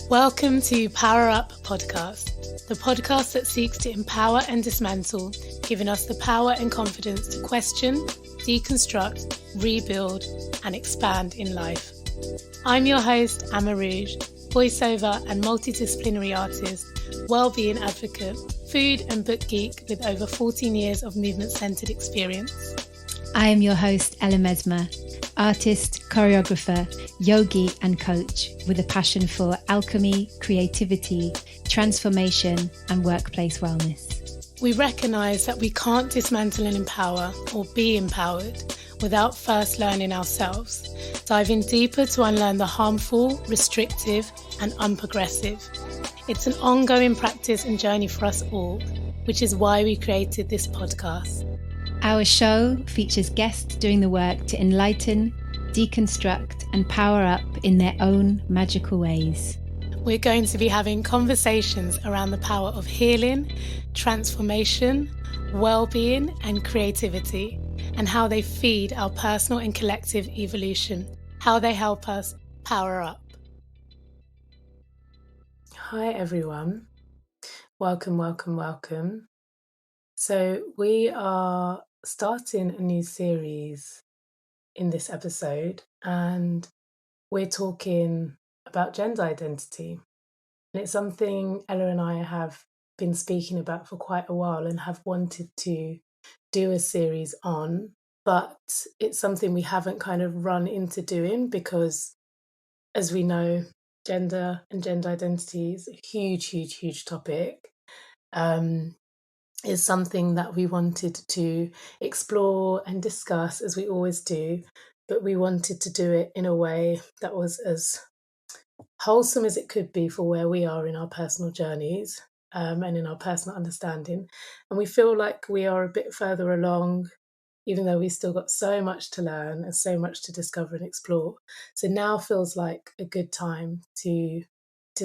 Welcome to PowerUp podcast, the podcast that seeks to empower and dismantle, giving us the power and confidence to question, deconstruct, rebuild, and expand in life. I'm your host, AmaRouge, voiceover and multidisciplinary artist, well-being advocate, food and book geek with over 14 years of movement-centered experience. I am your host, Mesma, artist, choreographer, yogi and coach with a passion for alchemy, creativity, transformation and workplace wellness. We recognise that we can't dismantle and empower or be empowered without first learning ourselves, diving deeper to unlearn the harmful, restrictive and unprogressive. It's an ongoing practice and journey for us all, which is why we created this podcast. Our show features guests doing the work to enlighten, deconstruct and power up in their own magical ways. We're going to be having conversations around the power of healing, transformation, well-being and creativity, and how they feed our personal and collective evolution, how they help us power up. Hi everyone, welcome. So we are starting a new series in this episode, and we're talking about gender identity. And it's something Ella and I have been speaking about for quite a while and have wanted to do a series on, but it's something we haven't kind of run into doing because, as we know, gender and gender identity is a huge topic. Is something that we wanted to explore and discuss, as we always do, but we wanted to do it in a way that was as wholesome as it could be for where we are in our personal journeys and in our personal understanding. And we feel like we are a bit further along, even though we've still got so much to learn and so much to discover and explore. So now feels like a good time to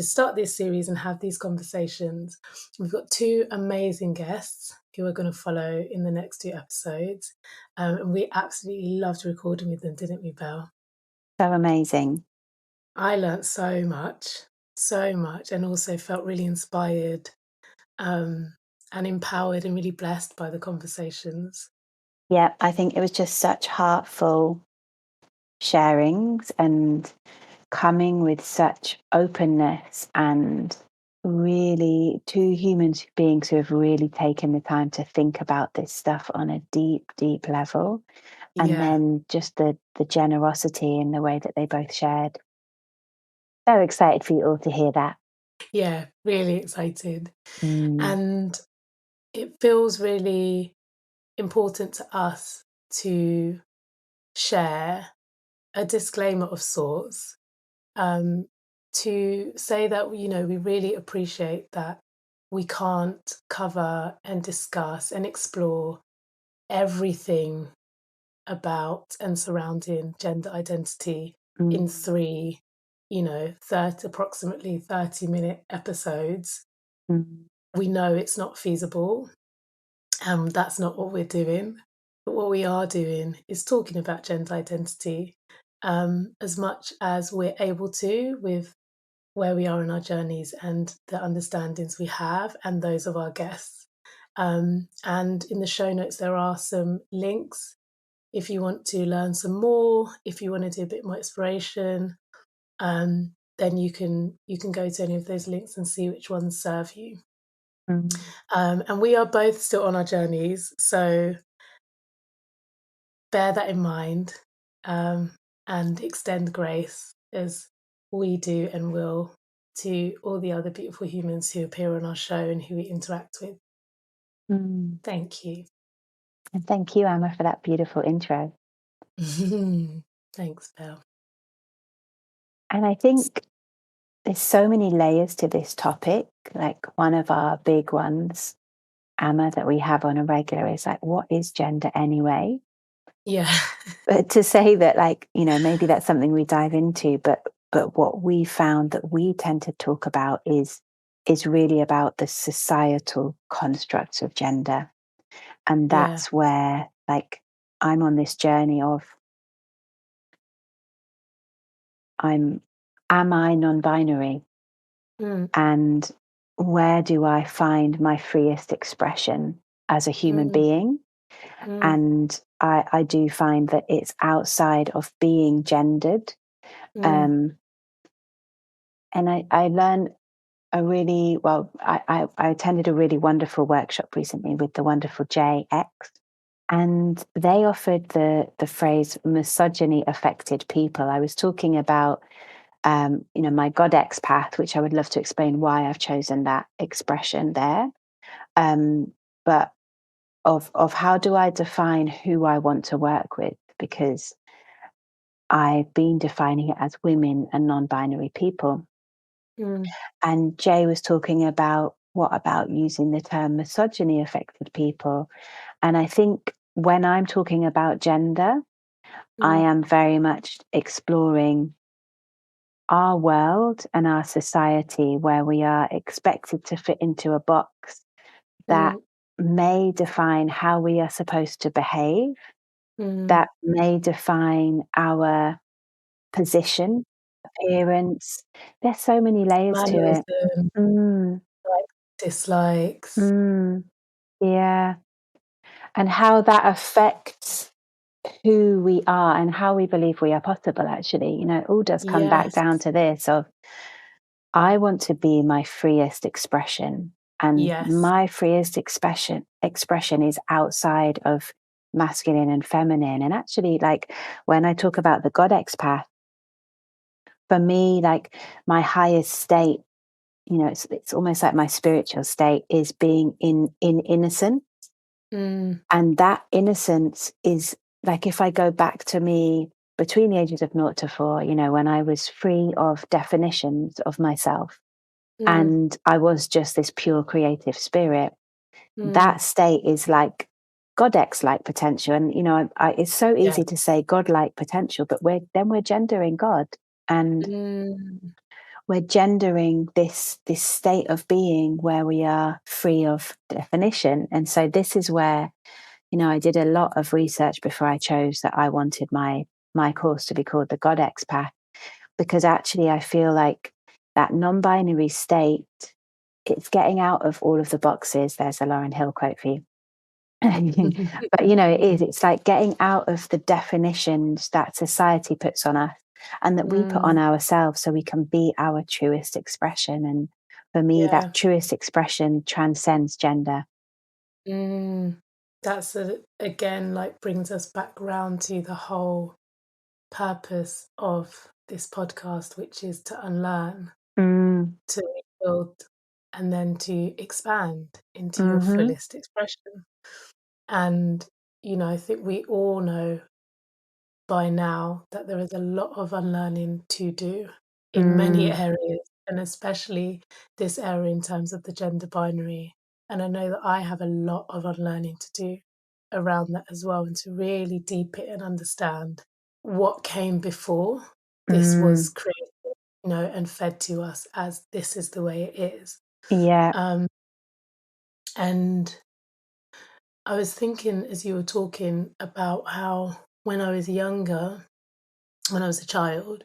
start this series and have these conversations. We've got two amazing guests who are going to follow in the next two episodes. And we absolutely loved recording with them, didn't we, Belle? So amazing. I learnt so much, and also felt really inspired and empowered and really blessed by the conversations. Yeah, I think it was just such heartful sharings and coming with such openness and really two human beings who have really taken the time to think about this stuff on a deep level. And then just the generosity in the way that they both shared. So excited for you all to hear that. Yeah, really excited. And it feels really important to us to share a disclaimer of sorts, to say that, you know, we really appreciate that we can't cover and discuss and explore everything about and surrounding gender identity in three, approximately 30-minute episodes. We know it's not feasible. That's not what we're doing. But what we are doing is talking about gender identity as much as we're able to, with where we are in our journeys and the understandings we have and those of our guests. And in the show notes, there are some links if you want to learn some more, if you want to do a bit more exploration, then you can go to any of those links and see which ones serve you. And we are both still on our journeys, so bear that in mind and extend grace as we do and will to all the other beautiful humans who appear on our show and who we interact with. Thank you. And thank you, Amma, for that beautiful intro. Thanks, Belle. And I think there's so many layers to this topic. Like one of our big ones, Amma, that we have on a regular is like, what is gender anyway? Yeah. But to say that, like, you know, maybe that's something we dive into, but what we found that we tend to talk about is really about the societal constructs of gender. And that's where, like, I'm on this journey of, am I non-binary? Mm, and where do I find my freest expression as a human mm, being? mm, And I do find that it's outside of being gendered. mm, Um, and I learned a really well, I attended a really wonderful workshop recently with the wonderful JX. And they offered the phrase misogyny affected people. I was talking about my Godex path, which I would love to explain why I've chosen that expression there. But of how do I define who I want to work with? Because I've been defining it as women and non-binary people. mm, And Jay was talking about what about using the term misogyny affected people? And I think when I'm talking about gender, I mm, am very much exploring our world and our society where we are expected to fit into a box that mm, may define how we are supposed to behave, mm. that may define our position, appearance. There's so many layers to it. Mannerism, Mm, like dislikes. mm, yeah. And how that affects who we are and how we believe we are possible, actually. It all does come back Yes, down to this of I want to be my freest expression. And yes. my freest expression is outside of masculine and feminine. And actually, like when I talk about the Godex path, for me, like my highest state, it's almost like my spiritual state is being in innocence. Mm, And that innocence is like if I go back to me between the ages of 0 to 4, when I was free of definitions of myself mm, and I was just this pure creative spirit, mm. that state is like Godex like potential. And, it's so Yeah. easy to say God like potential, but we're gendering God. And Mm, we're gendering this state of being where we are free of definition. And so this is where I did a lot of research before I chose that I wanted my course to be called the Godex Path, because actually I feel like that non-binary state, it's getting out of all of the boxes. There's a Lauren Hill quote for you. But it is. It's like getting out of the definitions that society puts on us and that we put on mm, ourselves so we can be our truest expression. And for me, yeah. that truest expression transcends gender. Mm. That's again, like, brings us back round to the whole purpose of this podcast, which is to unlearn, Mm, to rebuild, and then to expand into your hmm fullest expression. And, I think we all know by now that there is a lot of unlearning to do in many mm, areas, and especially this area in terms of the gender binary. And I know that I have a lot of unlearning to do around that as well, and to really deep it and understand what came before this was mm. created, and fed to us as this is the way it is. Yeah. Um, and I was thinking as you were talking about how when I was younger, when I was a child,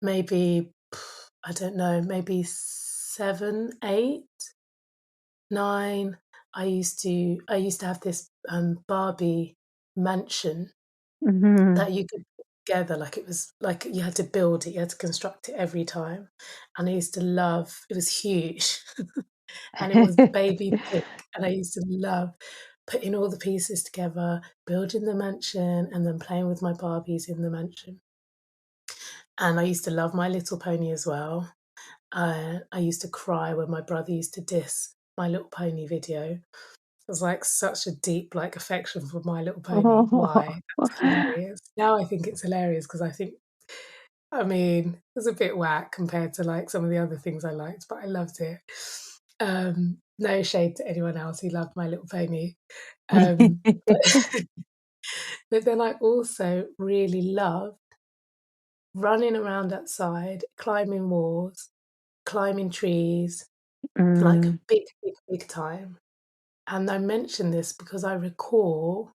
maybe, I don't know, maybe 7, 8, 9, I used to have this, Barbie mansion Mhm. that you could put together, like, it was like you had to build it, you had to construct it every time, and I used to love it was huge, and it was baby pink, and I used to love putting all the pieces together, building the mansion, and then playing with my Barbies in the mansion. And I used to love My Little Pony as well. I used to cry when my brother used to diss My Little Pony video. It was like such a deep, like, affection for My Little Pony. Why? That's hilarious. Now I think it's hilarious because I mean, it was a bit whack compared to, like, some of the other things I liked, but I loved it. No shade to anyone else who loved My Little Pony. But but then I also really loved running around outside, climbing walls, climbing trees, like Mm, big, big, big time. And I mention this because I recall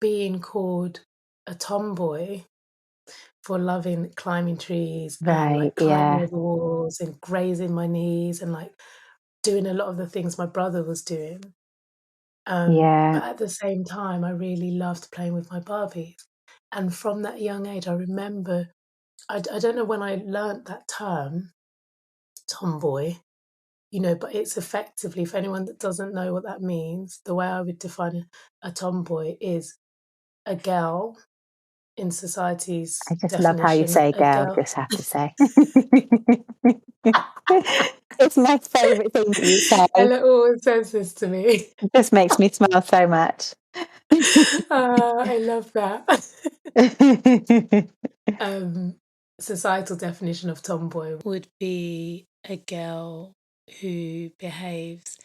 being called a tomboy for loving climbing trees and Right. like climbing Yeah. over walls and grazing my knees and like doing a lot of the things my brother was doing. Yeah. But at the same time, I really loved playing with my Barbies. And from that young age, I remember, I don't know when I learnt that term, tomboy, but it's effectively, for anyone that doesn't know what that means, the way I would define a tomboy is a girl in society's I just love how you definition, say a girl, girl. just have to say. It's my favourite thing that you say. Ella always says this to me. It just makes me smile so much. I love that. Um, Societal definition of tomboy would be a girl who behaves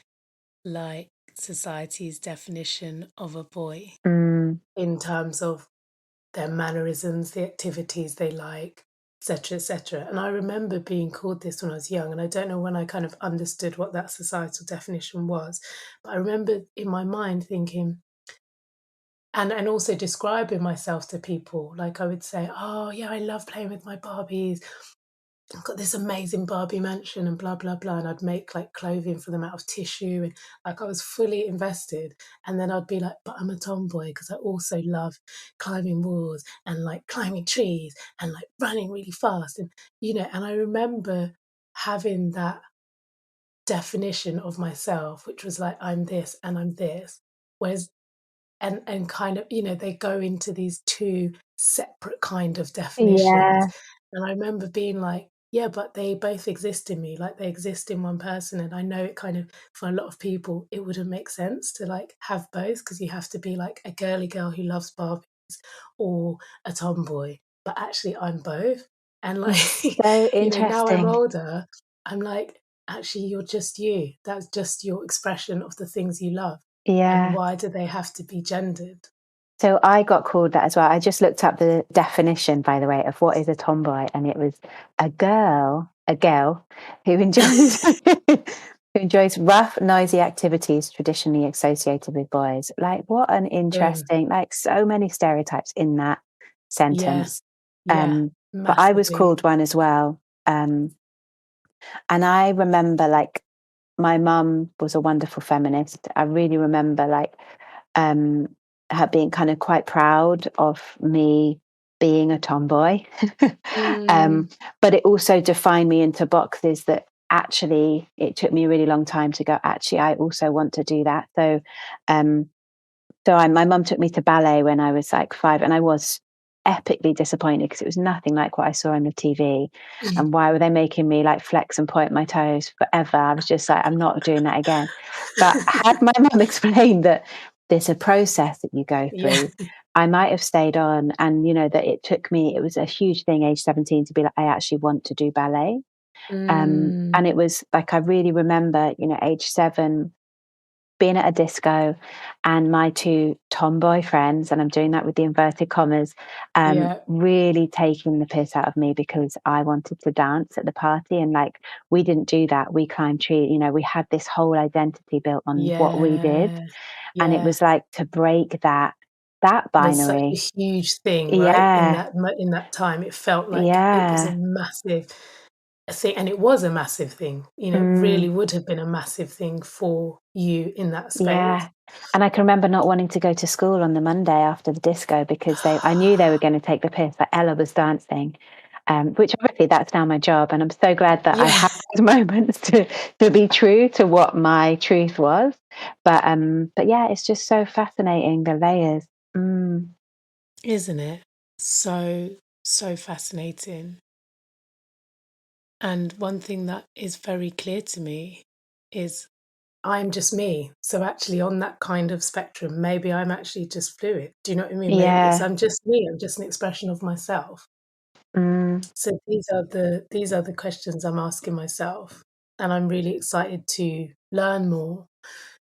like society's definition of a boy Mm, in terms of their mannerisms, the activities they like, etc., etc. And I remember being called this when I was young, and I don't know when I kind of understood what that societal definition was, but I remember in my mind thinking, and also describing myself to people. Like I would say, "Oh yeah, I love playing with my Barbies. I've got this amazing Barbie mansion and blah blah blah." And I'd make like clothing for them out of tissue, and like I was fully invested. And then I'd be like, "But I'm a tomboy because I also love climbing walls and like climbing trees and like running really fast." And I remember having that definition of myself, which was like, I'm this and I'm this. Whereas and kind of, they go into these two separate kind of definitions. yeah. And I remember being like, yeah, but they both exist in me, like they exist in one person. And I know it kind of, for a lot of people, it wouldn't make sense to like have both, because you have to be like a girly girl who loves Barbies or a tomboy. But actually, I'm both. And like, It's so now I'm interesting. older, I'm like, actually, you're just you. That's just your expression of the things you love. And Yeah. why do they have to be gendered? So I got called that as well. I just looked up the definition, by the way, of what is a tomboy, and it was a girl who enjoys who enjoys rough, noisy activities traditionally associated with boys. Like, what an Boom. interesting, like, so many stereotypes in that Yeah, sentence. yeah, But I was massively. called one as well. And I remember, like, my mum was a wonderful feminist. I really remember, like, um, her being kind of quite proud of me being a tomboy. Mm, um, but it also defined me into boxes that actually it took me a really long time to go, actually, I also want to do that. Um, my mum took me to ballet when I was like 5, and I was epically disappointed because it was nothing like what I saw on the TV. And why were they making me like flex and point my toes forever? I was just like, I'm not doing that again. But had my mum explained that there's a process that you go yeah. through, I might have stayed on. And, that it was a huge thing, age 17, to be like, I actually want to do ballet. Mm, And it was like, I really remember, age 7, being at a disco, and my two tomboy friends, and I'm doing that with the inverted commas, yeah, really taking the piss out of me because I wanted to dance at the party. And like, we didn't do that. We climbed tree, we had this whole identity built on what we did. yeah, And it yeah. was like to break that Was such a binary. huge thing, right? In Yeah. that time, it felt like it was a Yeah. massive thing, and it was a massive thing. It Mm. really would have been a massive thing for you in that space. Yeah. And I can remember not wanting to go to school on the Monday after the disco because I knew they were going to take the piss that Ella was dancing, which obviously that's now my job. And I'm so glad that I Yeah, had those moments to be true to what my truth was. But yeah, it's just so fascinating, the layers. Mm, isn't it? So, so fascinating. And one thing that is very clear to me is I'm just me. So actually on that kind of spectrum, maybe I'm actually just fluid. Do you know what I mean? Maybe it's yeah. I'm just me. I'm just an expression of myself. Mm, So these are the questions I'm asking myself. And I'm really excited to learn more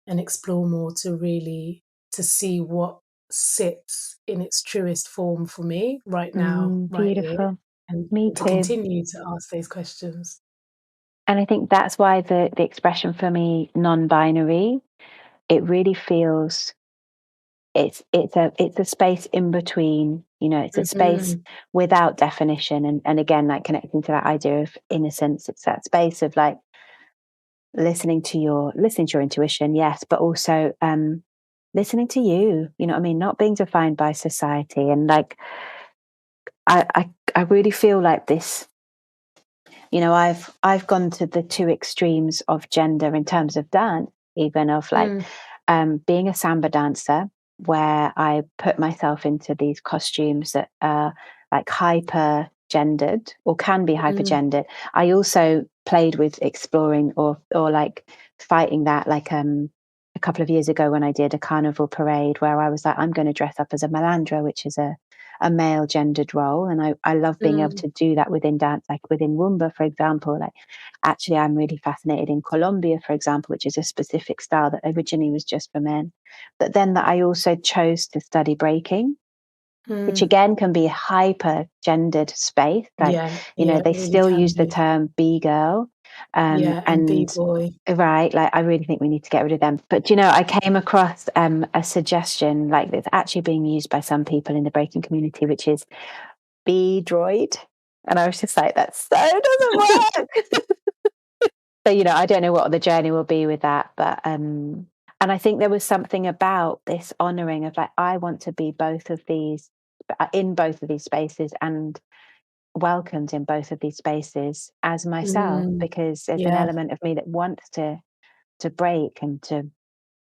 and explore more, to really to see what sits in its truest form for me right now, right here, beautiful. and Me to too. continue to ask those questions. And I think that's why the expression for me, non binary, it really feels it's a space in between, it's a space Mhm. without definition, and again, like connecting to that idea of innocence. It's that space of like listening to your intuition, yes, but also listening to you, you know what I mean, not being defined by society. And like I really feel like this, I've gone to the two extremes of gender in terms of dance, even of like Mm. being a samba dancer, where I put myself into these costumes that are like hyper gendered or can be hyper Mm. gendered. I also played with exploring or like fighting that, like a couple of years ago when I did a carnival parade where I was like, I'm going to dress up as a malandra, which is a male gendered role. And I love being able Mm. to do that within dance, like within Rumba, for example. Like, actually, I'm really fascinated in Colombia, for example, which is a specific style that originally was just for men. But then that I also chose to study breaking, which Mm. again can be a hyper gendered space. Like, Yeah, yeah, it they really still can use the be. term B girl. Yeah, and And B-boy. right, like I really think we need to get rid of them. But I came across a suggestion like that's actually being used by some people in the breaking community, which is B droid. And I was just like, that so doesn't work. So, I don't know what the journey will be with that, but and I think there was something about this honoring of like, I want to be both of these, in both of these spaces, and welcomed in both of these spaces as myself, Mm. because there's an Yeah. element of me that wants to break and to,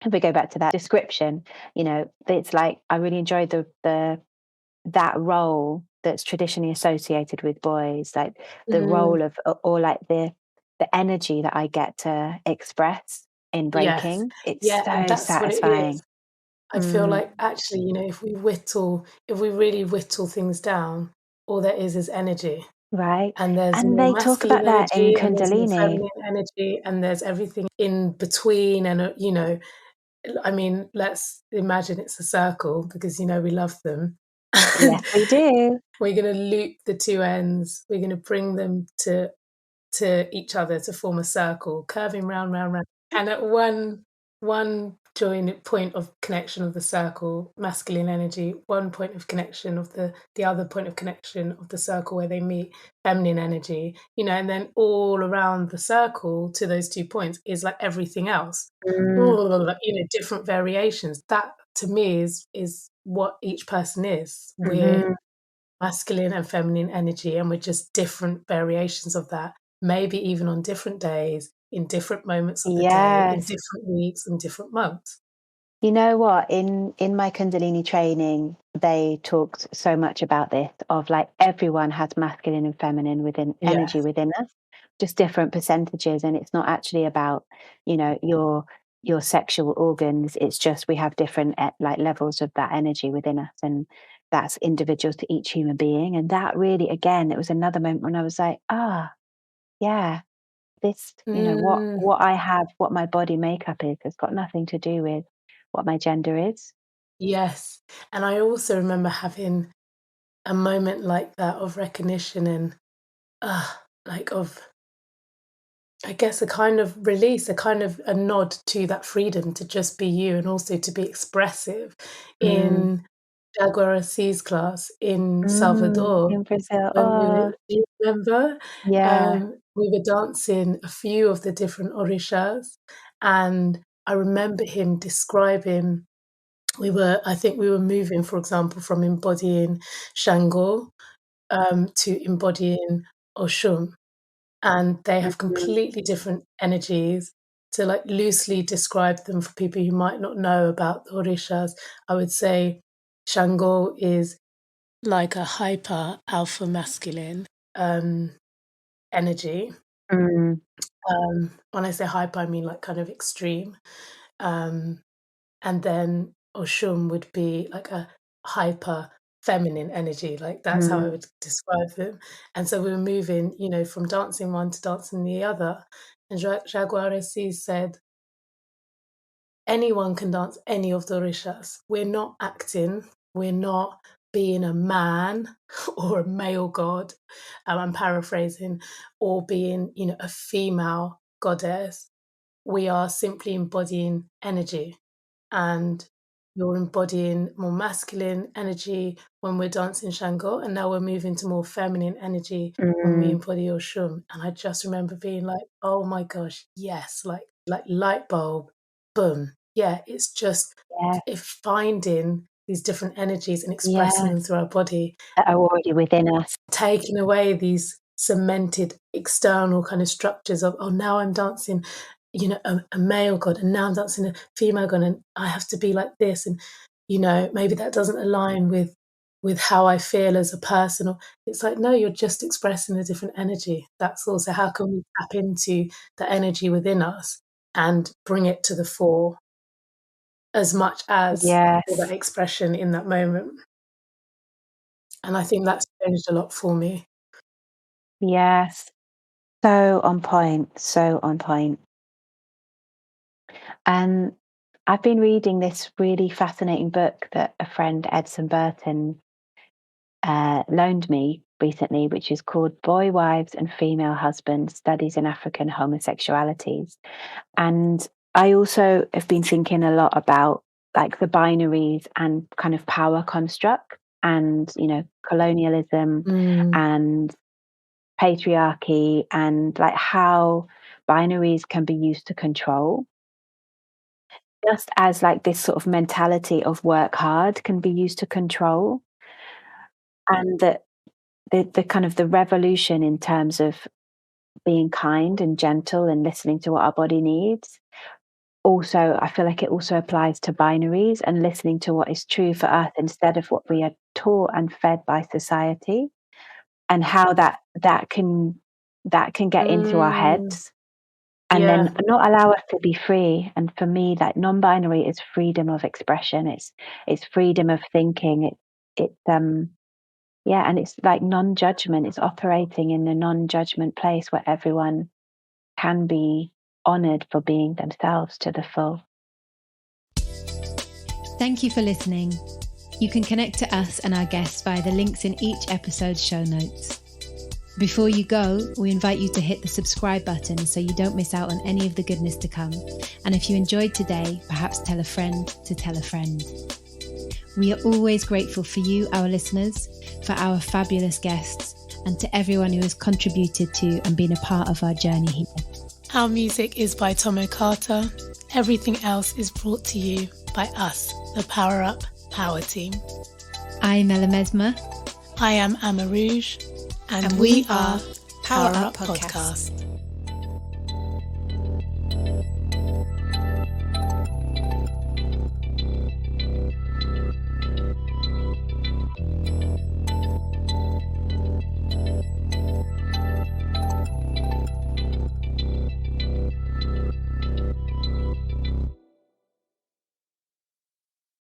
if we go back to that description, it's like I really enjoyed the that role that's traditionally associated with boys, like the Mm. role of, or like the energy that I get to express in Yes. breaking. It's Yeah, and so that's what it is. satisfying. I feel Mm, like actually, if we really whittle things down, all there is energy. right. And there's And more they talk masculine about that in energy, and there's more Kundalini. feminine energy, and there's everything in between. And, I mean, let's imagine it's a circle because, we love them. Yes, And we do. we're going to loop the two ends. We're going to bring them to each other to form a circle, curving round, round, round. And at one joint point of connection of the circle, masculine energy, one point of connection of the other point of connection of the circle where they meet, feminine energy, and then all around the circle to those 2 points is like everything else. Mm, Different variations. That to me is what each person is. We're mhm. masculine and feminine energy, and we're just different variations of that, maybe even on different days, in different moments of the day, in Yes. different weeks and different months. You know what? In my Kundalini training, they talked so much about this of like everyone has masculine and feminine within energy Yes. within us, just different percentages. And it's not actually about, your sexual organs. It's just we have different like levels of that energy within us. And that's individual to each human being. And that really, again, it was another moment when I was like, yeah, this, Mm, what I have, what my body makeup is, has got nothing to do with what my gender is. yes. And I also remember having a moment like that of recognition and, like of, I guess, a kind of release, a kind of a nod to that freedom to just be you and also to be expressive Mm. in Jaguar C's class in Salvador. In Brazil. When we were Oh, do you remember? yeah. We were dancing a few of the different orishas, and I remember him describing I think we were moving, for example, from embodying Shango, to embodying Oshun, and they have Mhm. completely different energies. To, like, loosely describe them for people who might not know about the orishas, I would say Shango is like a hyper alpha masculine, um, energy. Mm. When I say hyper, I mean like kind of extreme. Um, and then Oshun would be like a hyper feminine energy. Like that's how I Mm. would describe them. And so we were moving, from dancing one to dancing the other. And Jaguaresi said, anyone can dance any of the orishas. We're not acting. We're not being a man or a male god. I'm paraphrasing, or being, a female goddess. We are simply embodying energy. And you're embodying more masculine energy when we're dancing Shango, and now we're moving to more feminine energy when we embody Oshun. And I just remember being like, oh my gosh, yes, like light bulb, boom. Yeah, it's just Yeah. if finding these different energies and expressing Yeah. them through our body, That are already within us. taking away these cemented external kind of structures of, oh, now I'm dancing, a male god, and now I'm dancing a female god, and I have to be like this, and maybe that doesn't align with how I feel as a person. Or it's like, no, you're just expressing a different energy. That's also how can we tap into the energy within us and bring it to the fore as much as for that Yes. expression in that moment. And I think that's changed a lot for me. Yes. So on point. So on point. And I've been reading this really fascinating book that a friend, Edson Burton, loaned me recently, which is called Boy, Wives and Female Husbands, Studies in African Homosexualities. And I also have been thinking a lot about like the binaries and kind of power construct and, colonialism Mm, and patriarchy and like how binaries can be used to control. Just as like this sort of mentality of work hard can be used to control, and that the kind of the revolution in terms of being kind and gentle and listening to what our body needs. Also, I feel like it also applies to binaries and listening to what is true for us instead of what we are taught and fed by society, and how that can get into our mm, heads and yeah. then not allow us to be free. And for me, like non-binary is freedom of expression. It's freedom of thinking. Yeah, and it's like non-judgment. It's operating in a non-judgment place where everyone can be honored for being themselves to the full. Thank you for listening. You can connect to us and our guests via the links in each episode's show notes. Before you go, we invite you to hit the subscribe button so you don't miss out on any of the goodness to come. And if you enjoyed today, perhaps tell a friend to tell a friend. We are always grateful for you, our listeners, for our fabulous guests, and to everyone who has contributed to and been a part of our journey here. Our music is by Tomo Carter. Everything else is brought to you by us, the PowerUp Power Team. I'm Mesma. I am AmaRouge, and we are PowerUp Podcast.